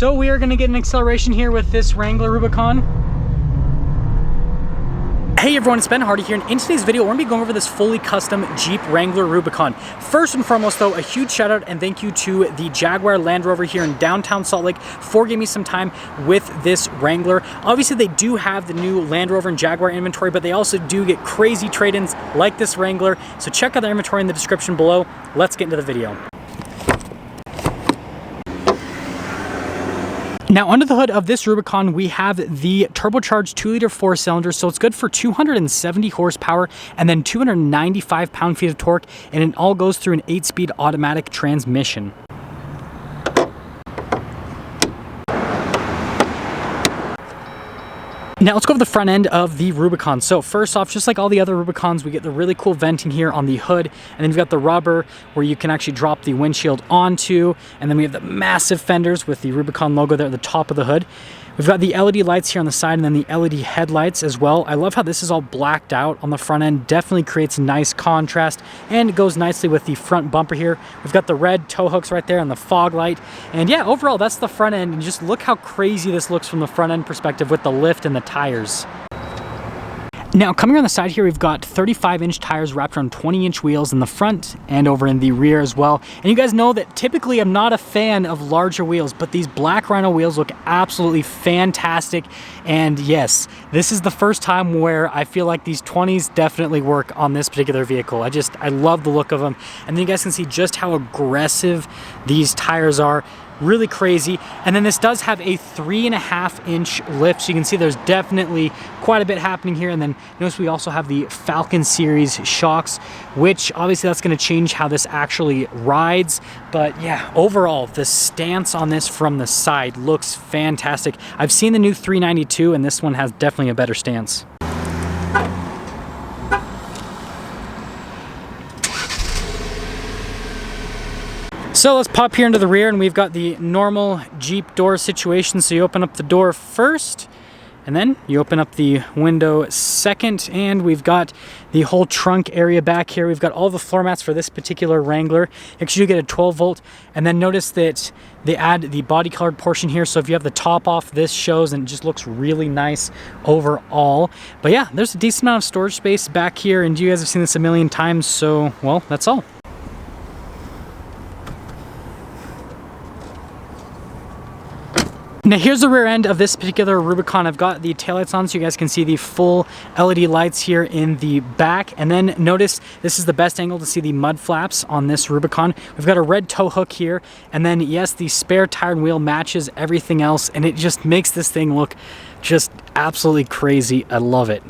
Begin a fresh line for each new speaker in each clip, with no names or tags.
So we are gonna get an acceleration here with this Wrangler Rubicon. Hey everyone, it's Ben Hardy here, and in today's video, we're gonna be going over this fully custom Jeep Wrangler Rubicon. First and foremost though, a huge shout out and thank you to the Jaguar Land Rover here in downtown Salt Lake for giving me some time with this Wrangler. Obviously they do have the new Land Rover and Jaguar inventory, but they also do get crazy trade-ins like this Wrangler. So check out their inventory in the description below. Let's get into the video. Now under the hood of this Rubicon, we have the turbocharged 2-liter 4-cylinder, so it's good for 270 horsepower and then 295 pound-feet of torque, and it all goes through an 8-speed automatic transmission. Now let's go over the front end of the Rubicon. So first off, just like all the other Rubicons, we get the really cool venting here on the hood, and then we've got the rubber where you can actually drop the windshield onto, and then we have the massive fenders with the Rubicon logo there at the top of the hood. We've got the LED lights here on the side and then the LED headlights as well. I love how this is all blacked out on the front end. Definitely creates nice contrast, and it goes nicely with the front bumper here. We've got the red tow hooks right there and the fog light. And yeah, overall, that's the front end. And just look how crazy this looks from the front end perspective with the lift and the tires. Now coming around the side here, we've got 35-inch tires wrapped around 20-inch wheels in the front and over in the rear as well. And you guys know that typically I'm not a fan of larger wheels, but these black Rhino wheels look absolutely fantastic. And yes, this is the first time where I feel like these 20s definitely work on this particular vehicle. I love the look of them. And then you guys can see just how aggressive these tires are. Really crazy. And then this does have a 3.5-inch lift, so you can see there's definitely quite a bit happening here. And then notice we also have the Falcon series shocks, which obviously that's going to change how this actually rides. But yeah, overall the stance on this from the side looks fantastic. I've seen the new 392 and this one has definitely a better stance. So let's pop here into the rear, and we've got the normal Jeep door situation. So you open up the door first, and then you open up the window second, and we've got the whole trunk area back here. We've got all the floor mats for this particular Wrangler. Actually, you get a 12-volt, and then notice that they add the body colored portion here. So if you have the top off, this shows, and it just looks really nice overall. But yeah, there's a decent amount of storage space back here, and you guys have seen this a million times, so well, that's all. Now here's the rear end of this particular Rubicon. I've got the taillights on so you guys can see the full LED lights here in the back. And then notice this is the best angle to see the mud flaps on this Rubicon. We've got a red tow hook here. And then yes, the spare tire and wheel matches everything else. And it just makes this thing look just absolutely crazy. I love it.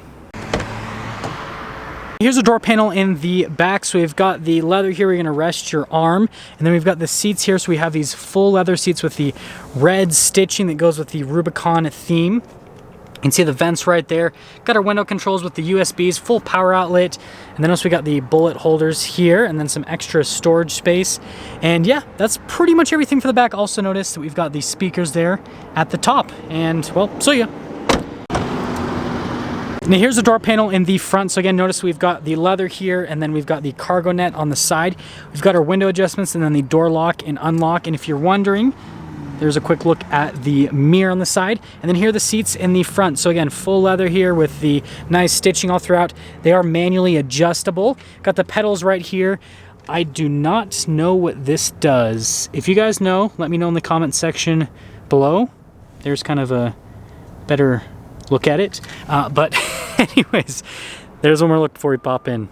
Here's a door panel in the back. So we've got the leather here where you're gonna rest your arm. And then we've got the seats here. So we have these full leather seats with the red stitching that goes with the Rubicon theme. You can see the vents right there. Got our window controls with the USBs, full power outlet. And then also we got the bullet holders here and then some extra storage space. And yeah, that's pretty much everything for the back. Also notice that we've got the speakers there at the top. And well, see ya. Now here's the door panel in the front. So again, notice we've got the leather here and then we've got the cargo net on the side. We've got our window adjustments and then the door lock and unlock. And if you're wondering, there's a quick look at the mirror on the side. And then here are the seats in the front. So again, full leather here with the nice stitching all throughout. They are manually adjustable. Got the pedals right here. I do not know what this does. If you guys know, let me know in the comment section below. There's kind of a better look at it. But anyways, there's one more look before we pop in.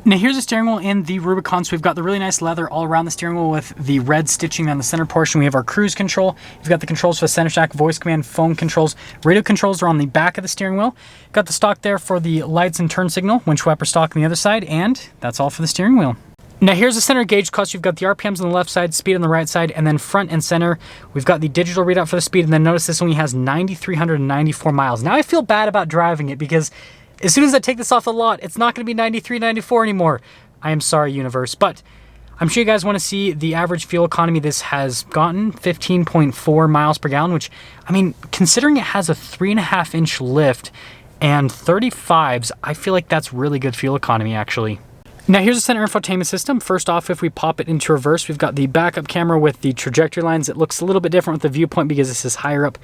Now here's the steering wheel in the Rubicon. So we've got the really nice leather all around the steering wheel with the red stitching on the center portion. We have our cruise control. We've got the controls for the center stack, voice command, phone controls. Radio controls are on the back of the steering wheel. Got the stock there for the lights and turn signal, winch wiper stock on the other side, and that's all for the steering wheel. Now here's the center gauge clutch. You've got the RPMs on the left side, speed on the right side, and then front and center, we've got the digital readout for the speed, and then notice this only has 9,394 miles. Now I feel bad about driving it because as soon as I take this off the lot, it's not gonna be 93, 94 anymore. I am sorry, universe, but I'm sure you guys wanna see the average fuel economy this has gotten, 15.4 miles per gallon, which, I mean, considering it has a 3.5-inch lift and 35s, I feel like that's really good fuel economy actually. Now here's the center infotainment system. First off, if we pop it into reverse, we've got the backup camera with the trajectory lines. It looks a little bit different with the viewpoint because this is higher up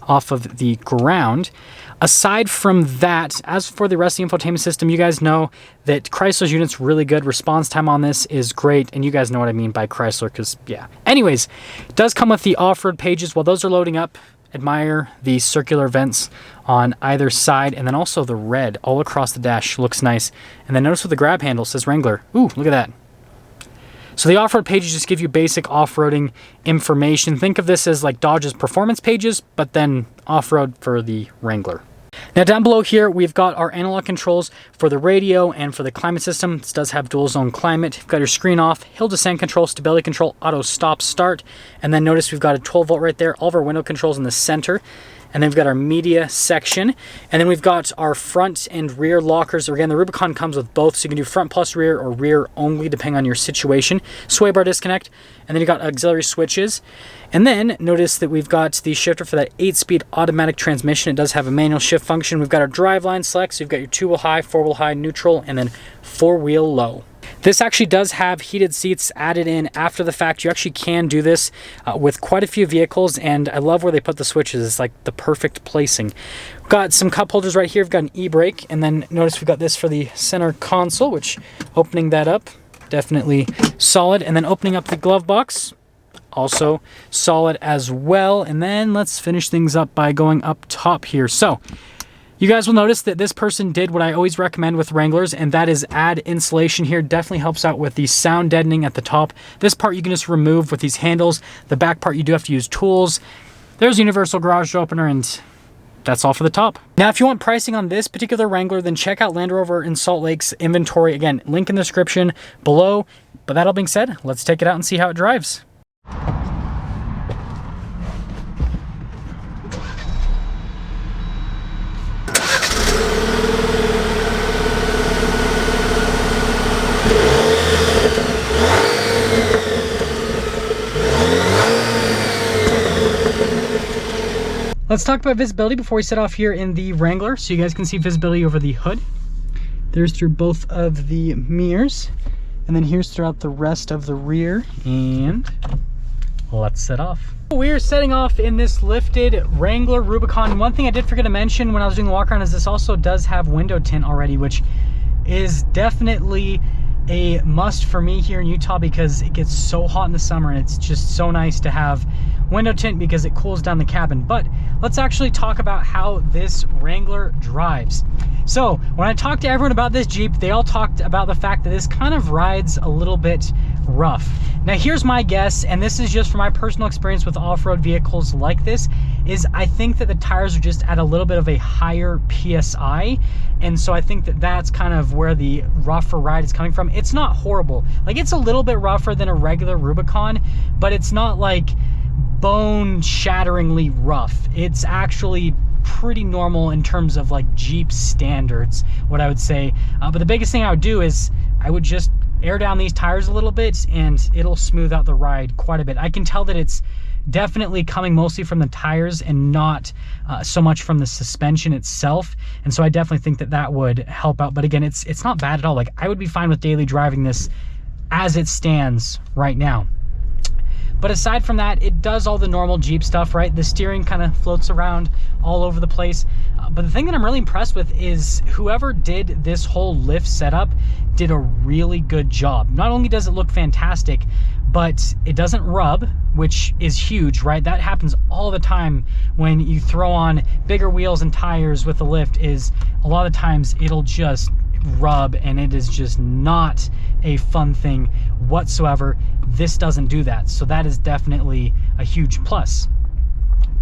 off of the ground. Aside from that, as for the rest of the infotainment system, you guys know that Chrysler's unit's really good. Response time on this is great, and you guys know what I mean by Chrysler, because yeah. Anyways, it does come with the off-road pages. While those are loading up, admire the circular vents on either side, and then also the red all across the dash looks nice. And then notice with the grab handle, it says Wrangler. Ooh, look at that. So the off-road pages just give you basic off-roading information. Think of this as like Dodge's performance pages, but then off-road for the Wrangler. Now down below here, we've got our analog controls for the radio and for the climate system. This does have dual zone climate. You've got your screen off, hill descent control, stability control, auto stop start. And then notice we've got a 12 volt right there, all of our window controls in the center. And then we've got our media section. And then we've got our front and rear lockers. Again, the Rubicon comes with both, so you can do front plus rear or rear only, depending on your situation. Sway bar disconnect. And then you've got auxiliary switches. And then notice that we've got the shifter for that 8-speed automatic transmission. It does have a manual shift function. We've got our driveline select. So you've got your 2-wheel high, 4-wheel high, neutral, and then 4-wheel low. This actually does have heated seats added in after the fact. You actually can do this with quite a few vehicles, and I love where they put the switches. It's like the perfect placing. We've got some cup holders right here. We've got an e-brake, and then notice we've got this for the center console, which opening that up, definitely solid. And then opening up the glove box, also solid as well. And then let's finish things up by going up top here. So you guys will notice that this person did what I always recommend with Wranglers, and that is add insulation here. Definitely helps out with the sound deadening at the top. This part you can just remove with these handles. The back part you do have to use tools. There's universal garage door opener, and that's all for the top. Now, if you want pricing on this particular Wrangler, then check out Land Rover in Salt Lake's inventory. Again, link in the description below. But that all being said, let's take it out and see how it drives. Let's talk about visibility before we set off here in the Wrangler, so you guys can see visibility over the hood. There's through both of the mirrors, and then here's throughout the rest of the rear, and let's set off. We're setting off in this lifted Wrangler Rubicon. One thing I did forget to mention when I was doing the walk around is this also does have window tint already, which is definitely a must for me here in Utah because it gets so hot in the summer, and it's just so nice to have window tint because it cools down the cabin. But let's actually talk about how this Wrangler drives. So when I talked to everyone about this Jeep, they all talked about the fact that this kind of rides a little bit rough. Now here's my guess, and this is just from my personal experience with off-road vehicles like this, is I think that the tires are just at a little bit of a higher PSI, and so I think that that's kind of where the rougher ride is coming from. It's not horrible. Like, it's a little bit rougher than a regular Rubicon, but it's not like bone-shatteringly rough. It's actually pretty normal in terms of like Jeep standards, what I would say. But the biggest thing I would do is I would just air down these tires a little bit, and it'll smooth out the ride quite a bit. I can tell that it's definitely coming mostly from the tires and not so much from the suspension itself, and so I definitely think that that would help out. But again, it's not bad at all. Like, I would be fine with daily driving this as it stands right now. But aside from that, it does all the normal Jeep stuff, right? The steering kind of floats around all over the place. But the thing that I'm really impressed with is whoever did this whole lift setup did a really good job. Not only does it look fantastic, but it doesn't rub, which is huge, right? That happens all the time when you throw on bigger wheels and tires with the lift, is a lot of times it'll just rub, and it is just not a fun thing whatsoever. This doesn't do that, so that is definitely a huge plus.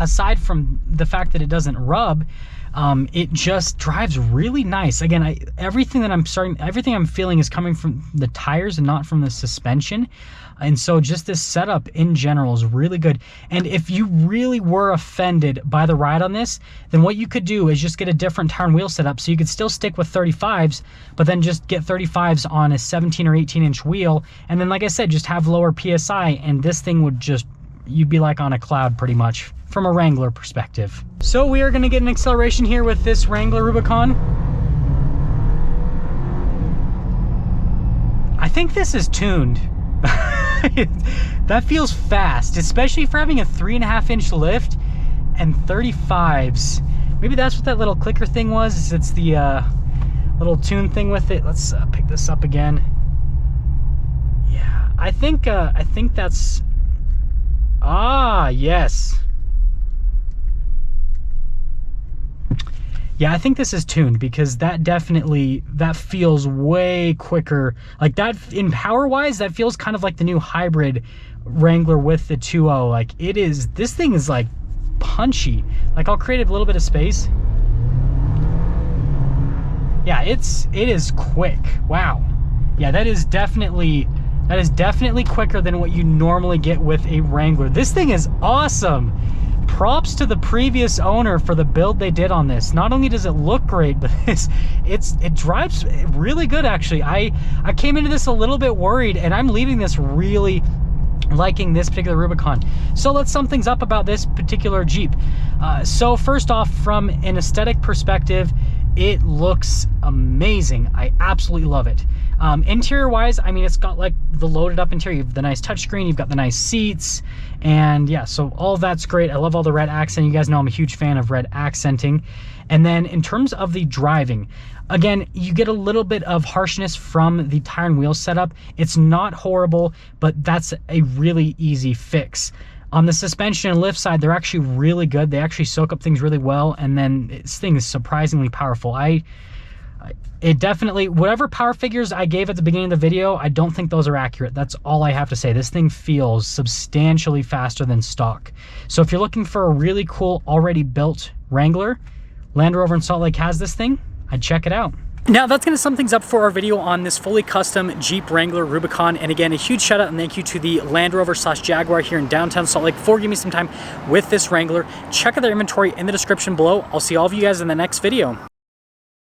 Aside from the fact that it doesn't rub, it just drives really nice. Again, everything I'm feeling is coming from the tires and not from the suspension. And so just this setup in general is really good. And if you really were offended by the ride on this, then what you could do is just get a different tire and wheel setup. So you could still stick with 35s, but then just get 35s on a 17 or 18 inch wheel. And then, like I said, just have lower PSI, and this thing would just, you'd be like on a cloud pretty much from a Wrangler perspective. So we are gonna get an acceleration here with this Wrangler Rubicon. I think this is tuned. That feels fast, especially for having a 3.5-inch lift and 35s. Maybe that's what that little clicker thing was, is it's the little tune thing with it. Let's pick this up again. Yeah, I think that's, yes. Yeah, I think this is tuned, because that definitely, that feels way quicker. Like that, in power wise, that feels kind of like the new hybrid Wrangler with the 2.0. Like it is, this thing is like punchy. Like I'll create a little bit of space. Yeah, it is quick. Wow. Yeah, that is definitely quicker than what you normally get with a Wrangler. This thing is awesome. Props to the previous owner for the build they did on this. Not only does it look great, but it drives really good actually. I came into this a little bit worried, and I'm leaving this really liking this particular Rubicon. So let's sum things up about this particular Jeep. So first off, from an aesthetic perspective, it looks amazing. I absolutely love it. Interior wise, I mean, it's got like the loaded up interior. You have the nice touchscreen, you've got the nice seats, and yeah, so all that's great. I love all the red accent. You guys know I'm a huge fan of red accenting. And then in terms of the driving, again, you get a little bit of harshness from the tire and wheel setup. It's not horrible, but that's a really easy fix. On the suspension and lift side, they're actually really good. They actually soak up things really well, and then this thing is surprisingly powerful. It definitely, whatever power figures I gave at the beginning of the video, I don't think those are accurate. That's all I have to say. This thing feels substantially faster than stock. So if you're looking for a really cool, already built Wrangler, Land Rover in Salt Lake has this thing. I'd check it out. Now that's going to sum things up for our video on this fully custom Jeep Wrangler Rubicon. And again, a huge shout out and thank you to the Land Rover / Jaguar here in downtown Salt Lake for giving me some time with this Wrangler. Check out their inventory in the description below. I'll see all of you guys in the next video.